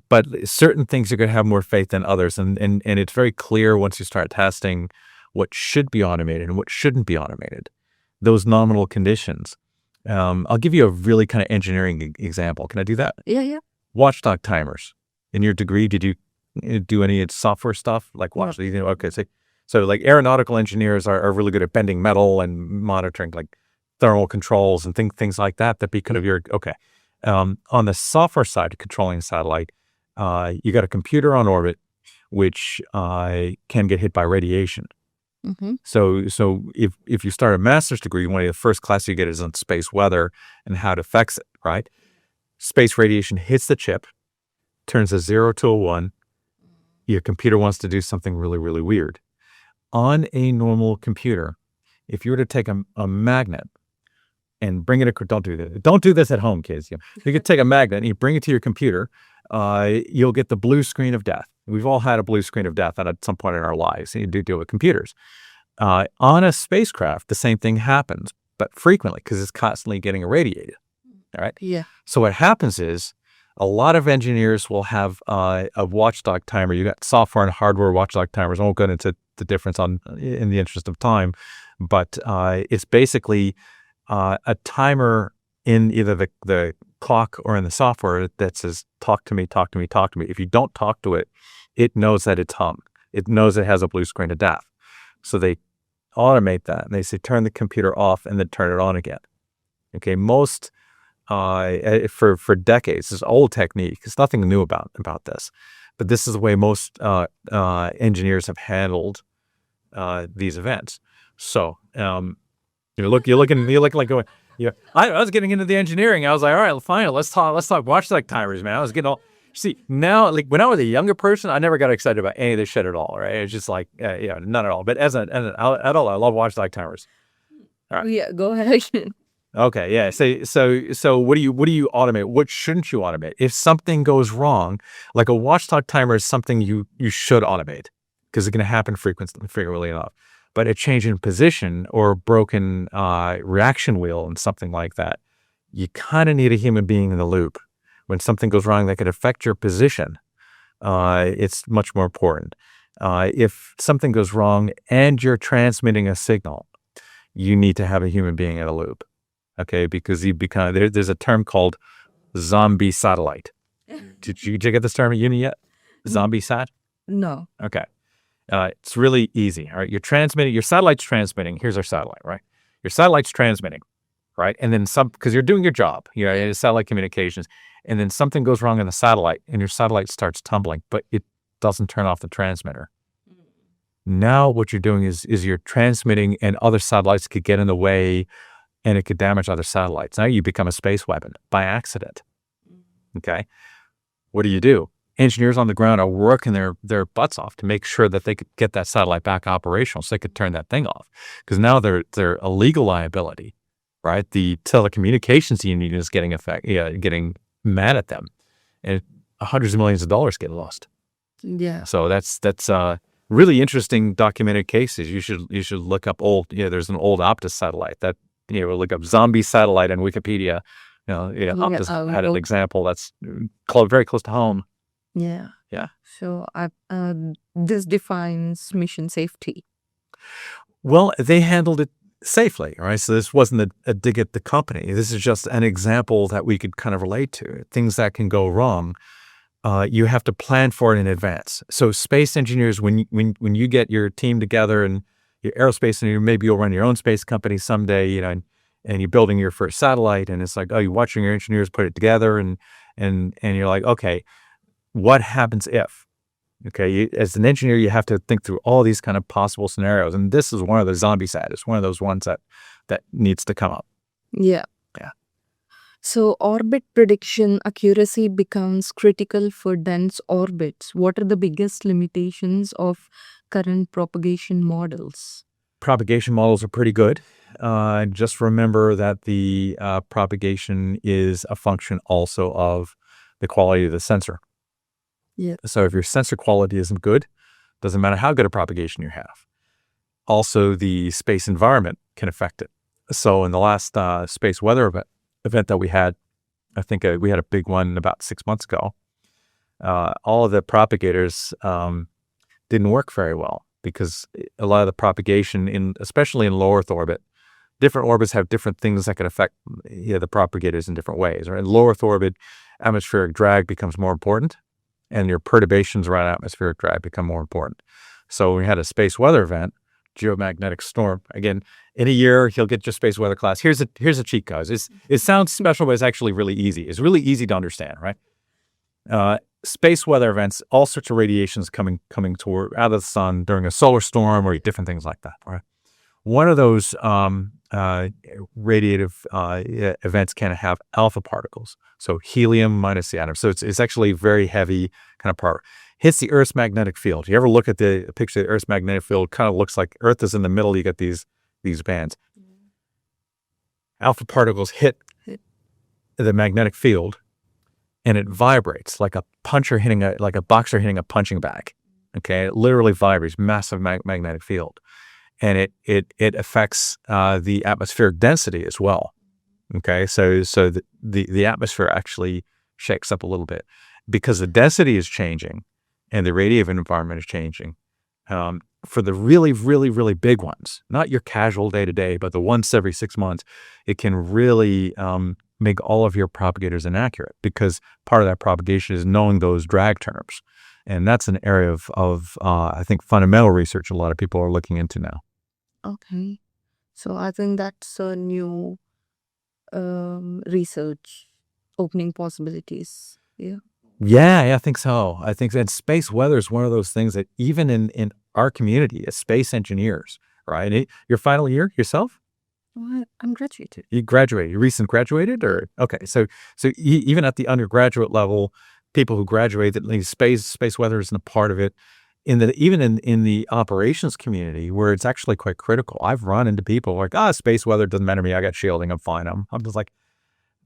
But certain things you're going to have more faith than others, and it's very clear once you start testing what should be automated and what shouldn't be automated. Those nominal conditions. I'll give you a really kind of engineering example. Can I do that? Yeah. Watchdog timers. In your degree, did you do any software stuff like watch? No. Okay, so like aeronautical engineers are really good at bending metal and monitoring like thermal controls and things like that. That be kind of your okay. On the software side of controlling a satellite, you got a computer on orbit which can get hit by radiation. Mm-hmm. So if you start a master's degree, one of the first classes you get is on space weather and how it affects it, right? Space radiation hits the chip, turns a 0 to a 1. Your computer wants to do something really, really weird. On a normal computer, if you were to take a magnet and bring it, don't do this. Don't do this at home, kids. You could take a magnet and you bring it to your computer, you'll get the blue screen of death. We've all had a blue screen of death at some point in our lives. You do deal with computers. On a spacecraft, the same thing happens, but frequently because it's constantly getting irradiated. All right. Yeah. So what happens is a lot of engineers will have a watchdog timer. You got software and hardware watchdog timers. I won't go into the difference in the interest of time, but it's basically a timer in either the clock or in the software that says, talk to me, talk to me, talk to me. If you don't talk to it, it knows that it's hung. It knows it has a blue screen of death. So they automate that, and they say, turn the computer off and then turn it on again. Okay, most for decades, this is old technique. It's nothing new about this, but this is the way most engineers have handled these events. So you're looking like going. Yeah, I was getting into the engineering. I was like, all right, fine, let's talk watchdog timers, man. I was getting all. See, now, like when I was a younger person, I never got excited about any of this shit at all, right? It's just like, none at all. But as an adult, I love watchdog timers. All right. Yeah, go ahead. Okay, yeah. So what do you automate? What shouldn't you automate? If something goes wrong, like a watchdog timer is something you should automate because it's going to happen frequently enough. But a change in position or a broken reaction wheel and something like that, you kind of need a human being in the loop. When something goes wrong that could affect your position, it's much more important. If something goes wrong and you're transmitting a signal, you need to have a human being in the loop. Okay, because you become there's a term called zombie satellite. Did you get this term at uni yet? Zombie sat? No. Okay. It's really easy. All right. Your satellite's transmitting. Here's our satellite, right? Your satellite's transmitting, right? And then because you're doing your job, it's satellite communications, and then something goes wrong in the satellite and your satellite starts tumbling, but it doesn't turn off the transmitter. Now what you're doing is you're transmitting, and other satellites could get in the way and it could damage other satellites. Now you become a space weapon by accident. Okay. What do? Engineers on the ground are working their butts off to make sure that they could get that satellite back operational so they could turn that thing off. Because now they're a legal liability, right? The telecommunications union is getting mad at them, and hundreds of millions of dollars get lost. Yeah. So that's really interesting documented cases. You should look up there's an old Optus satellite that, look up zombie satellite in Wikipedia. Optus had an example that's very close to home. Yeah. Yeah. So this defines mission safety. Well, they handled it safely, right? So this wasn't a dig at the company. This is just an example that we could kind of relate to. Things that can go wrong, you have to plan for it in advance. So space engineers, when you get your team together and your aerospace engineer, maybe you'll run your own space company someday, and you're building your first satellite, and it's like, you're watching your engineers put it together, and you're like, okay, what happens if? Okay, as an engineer, you have to think through all these kind of possible scenarios, and this is one of the zombie sat. It's one of those ones that needs to come up. Yeah. Yeah. So orbit prediction accuracy becomes critical for dense orbits. What are the biggest limitations of current propagation models? Propagation models are pretty good. Just remember that the propagation is a function also of the quality of the sensor. Yeah. So if your sensor quality isn't good, doesn't matter how good a propagation you have. Also, the space environment can affect it. So in the last space weather event that we had, I think we had a big one about 6 months ago. All of the propagators didn't work very well because a lot of the propagation, especially in low Earth orbit, different orbits have different things that can affect the propagators in different ways. Right? In low Earth orbit, atmospheric drag becomes more important, and your perturbations around atmospheric drag become more important. So we had a space weather event, geomagnetic storm. Again, in a year, he'll get your space weather class. Here's a cheat code. It sounds special, but it's actually really easy. It's really easy to understand, right? Space weather events, all sorts of radiations coming toward out of the sun during a solar storm or different things like that, right? One of those radiative events can have alpha particles, so helium minus the atom. So it's actually very heavy kind of part. Hits the Earth's magnetic field. You ever look at the picture of the Earth's magnetic field? Kind of looks like Earth is in the middle. You get these bands. Alpha particles hit the magnetic field, and it vibrates like a boxer hitting a punching bag. Okay, it literally vibrates, massive magnetic field. And it affects the atmospheric density as well. Okay, so the atmosphere actually shakes up a little bit because the density is changing and the radiative environment is changing. for the really, really, really big ones, not your casual day-to-day, but the once every 6 months, it can really make all of your propagators inaccurate, because part of that propagation is knowing those drag terms. And that's an area of I think, fundamental research a lot of people are looking into now. Okay. So I think that's a new research opening possibilities. Yeah. Yeah, I think so. I think, and space weather is one of those things that even in our community as space engineers, right? Your final year yourself? Well, I'm graduated. You graduated. You recent graduated, or okay? So even at the undergraduate level, people who graduate, that space weather isn't a part of it. Even in the operations community, where it's actually quite critical, I've run into people like, space weather doesn't matter to me. I got shielding. I'm fine. I'm just like,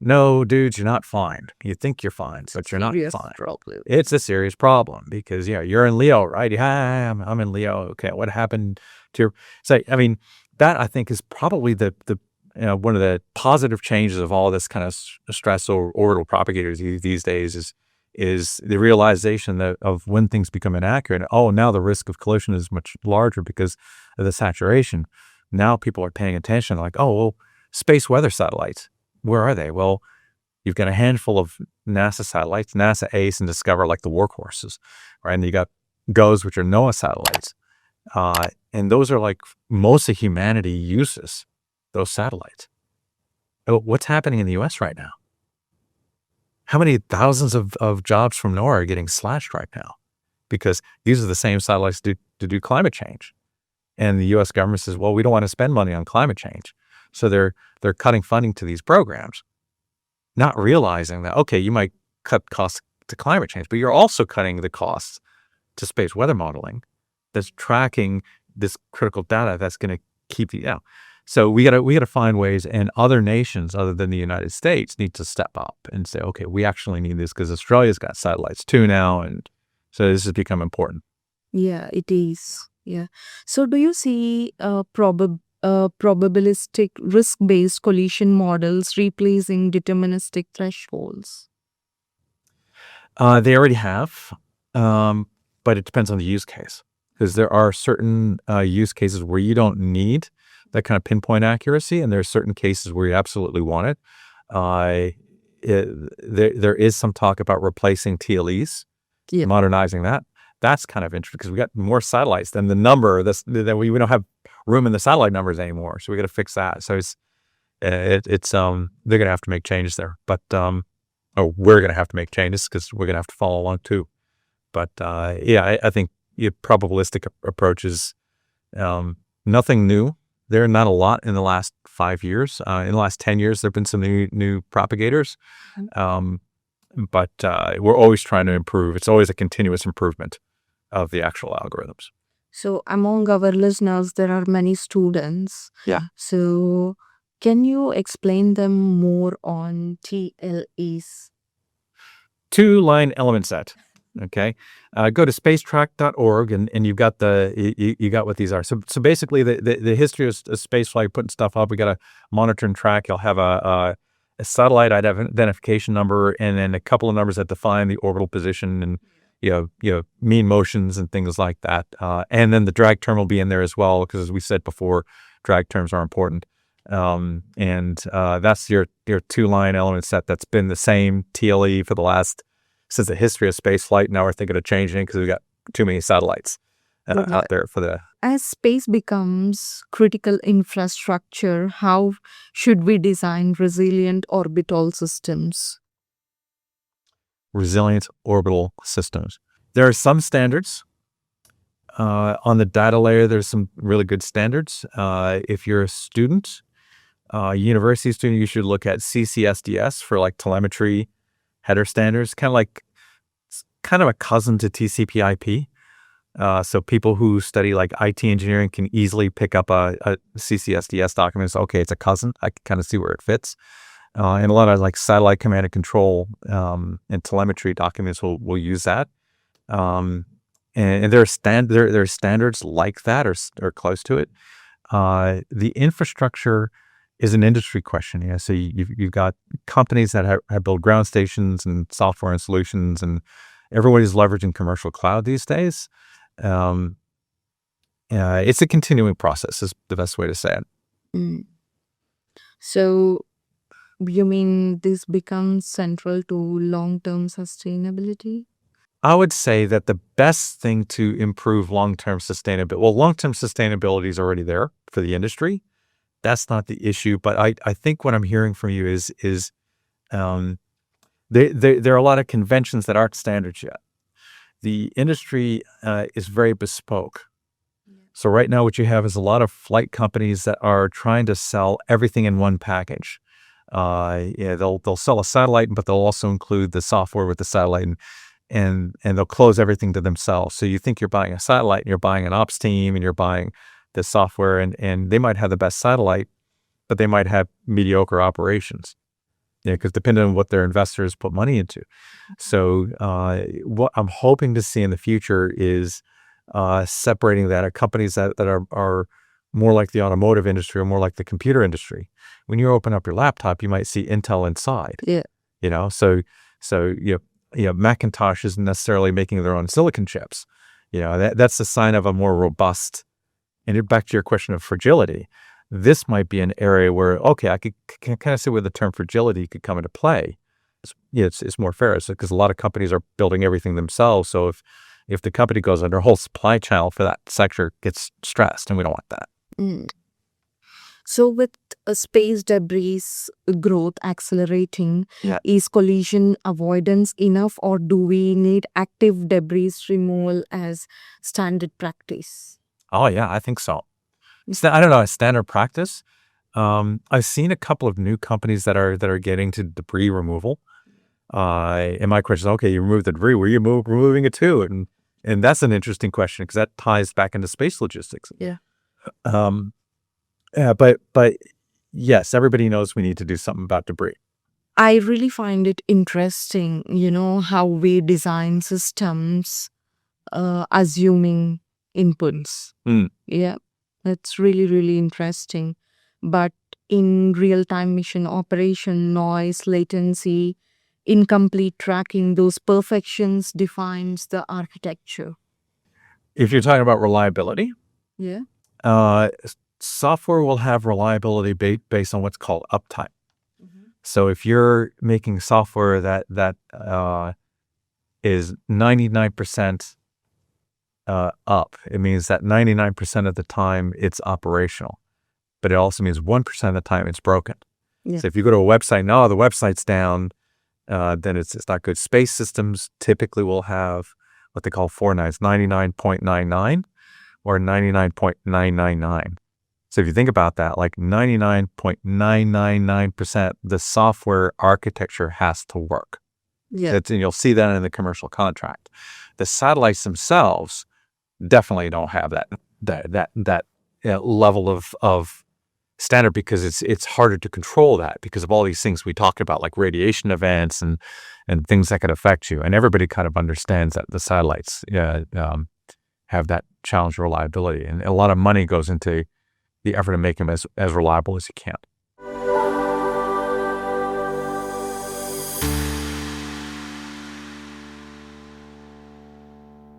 no, dude, you're not fine. You think you're fine, but you're not Serious fine. problem. It's a serious problem, because you're in Leo, right? Yeah, I'm in Leo. Okay, what happened to your? So I mean, that I think is probably the one of the positive changes of all this kind of stress or orbital propagators these days is the realization that of when things become inaccurate. Oh, now the risk of collision is much larger because of the saturation. Now people are paying attention, like, oh, well, space weather satellites, where are they? Well, you've got a handful of NASA satellites, NASA ACE and Discover, like the workhorses, right? And you got GOES, which are NOAA satellites. And those are like most of humanity uses those satellites. What's happening in the U.S. right now? How many thousands of jobs from NOAA are getting slashed right now? Because these are the same satellites to do climate change. And the U.S. government says, well, we don't want to spend money on climate change. So they're cutting funding to these programs, not realizing that, okay, you might cut costs to climate change, but you're also cutting the costs to space weather modeling that's tracking this critical data that's going to keep the, So we gotta find ways, and other nations other than the United States need to step up and say, okay, we actually need this, because Australia's got satellites too now, and so this has become important. Yeah, it is. Yeah. So do you see probabilistic risk-based collision models replacing deterministic thresholds? They already have, but it depends on the use case, because there are certain use cases where you don't need that kind of pinpoint accuracy, and there are certain cases where you absolutely want it. There is some talk about replacing TLEs, Yeah. modernizing that. That's kind of interesting, because we got more satellites than the number. That we don't have room in the satellite numbers anymore, so we got to fix that. So they're going to have to make changes there, but or we're going to have to make changes, because we're going to have to follow along too. But I think probabilistic approaches, nothing new. There are not a lot in the last 5 years. In the last 10 years, there have been some new propagators. But we're always trying to improve. It's always a continuous improvement of the actual algorithms. So among our listeners, there are many students. Yeah. So can you explain them more on TLEs? Two-line element set. Okay. Go to spacetrack.org, and you've got you got what these are. So basically the history of space flight, putting stuff up, we got to monitor and track. You'll have a satellite identification number, and then a couple of numbers that define the orbital position, and mean motions and things like that. And then the drag term will be in there as well, because as we said before, drag terms are important. And that's your two-line element set that's been the same TLE for since the history of space flight. Now we're thinking of changing it, because we've got too many satellites out there for the. As space becomes critical infrastructure, how should we design resilient orbital systems? Resilient orbital systems. There are some standards. On the data layer, there's some really good standards. If you're a student, university student, you should look at CCSDS for like telemetry header standards, kind of a cousin to TCP/IP. So people who study like IT engineering can easily pick up a CCSDS document and say, okay, it's a cousin. I can kind of see where it fits. And a lot of like satellite command and control and telemetry documents will use that. And there are standards like that or close to it. The infrastructure is an industry question. Yeah, so you've got companies that have built ground stations and software and solutions, and everybody's leveraging commercial cloud these days. it's a continuing process is the best way to say it. Mm. So you mean this becomes central to long-term sustainability? I would say that the best thing to improve long-term sustainability is already there for the industry. That's not the issue, but I think what I'm hearing from you is um, there are a lot of conventions that aren't standards yet. The industry is very bespoke. So right now, what you have is a lot of flight companies that are trying to sell everything in one package. They'll sell a satellite, but they'll also include the software with the satellite, and they'll close everything to themselves. So you think you're buying a satellite, and you're buying an ops team, and you're buying the software, and they might have the best satellite, but they might have mediocre operations. Yeah, because depending on what their investors put money into. So what I'm hoping to see in the future is separating that. Companies that are more like the automotive industry or more like the computer industry. When you open up your laptop, you might see Intel inside. Yeah. So Macintosh isn't necessarily making their own silicon chips. That's a sign of a more robust. And back to your question of fragility, this might be an area where, okay, I can kind of see where the term fragility could come into play. It's more fair because a lot of companies are building everything themselves. So if the company goes under, whole supply chain for that sector gets stressed, and we don't want that. Mm. So with space debris growth accelerating, is collision avoidance enough, or do we need active debris removal as standard practice? Oh yeah, I think so. I don't know, a standard practice. I've seen a couple of new companies that are getting to debris removal. And my question is, okay, you remove the debris, where are you removing it to? And that's an interesting question because that ties back into space logistics. Yeah. But yes, everybody knows we need to do something about debris. I really find it interesting, how we design systems assuming inputs. Yeah, that's really, really interesting. But in real-time mission operation, noise, latency, incomplete tracking, those perfections defines the architecture. If you're talking about reliability, Yeah. Software will have reliability based on what's called uptime. So if you're making software that is 99% up, it means that 99% of the time it's operational, but it also means 1% of the time it's broken. Yeah. So if you go to a website, no, the website's down, then it's not good. Space systems typically will have what they call 4 nines, 99.99 or 99.999. So if you think about that, like 99.999%, the software architecture has to work. Yeah. And you'll see that in the commercial contract. The satellites themselves definitely don't have that level of standard because it's harder to control that because of all these things we talked about, like radiation events and things that could affect you. And everybody kind of understands that the satellites have that challenge of reliability, and a lot of money goes into the effort to make them as reliable as you can.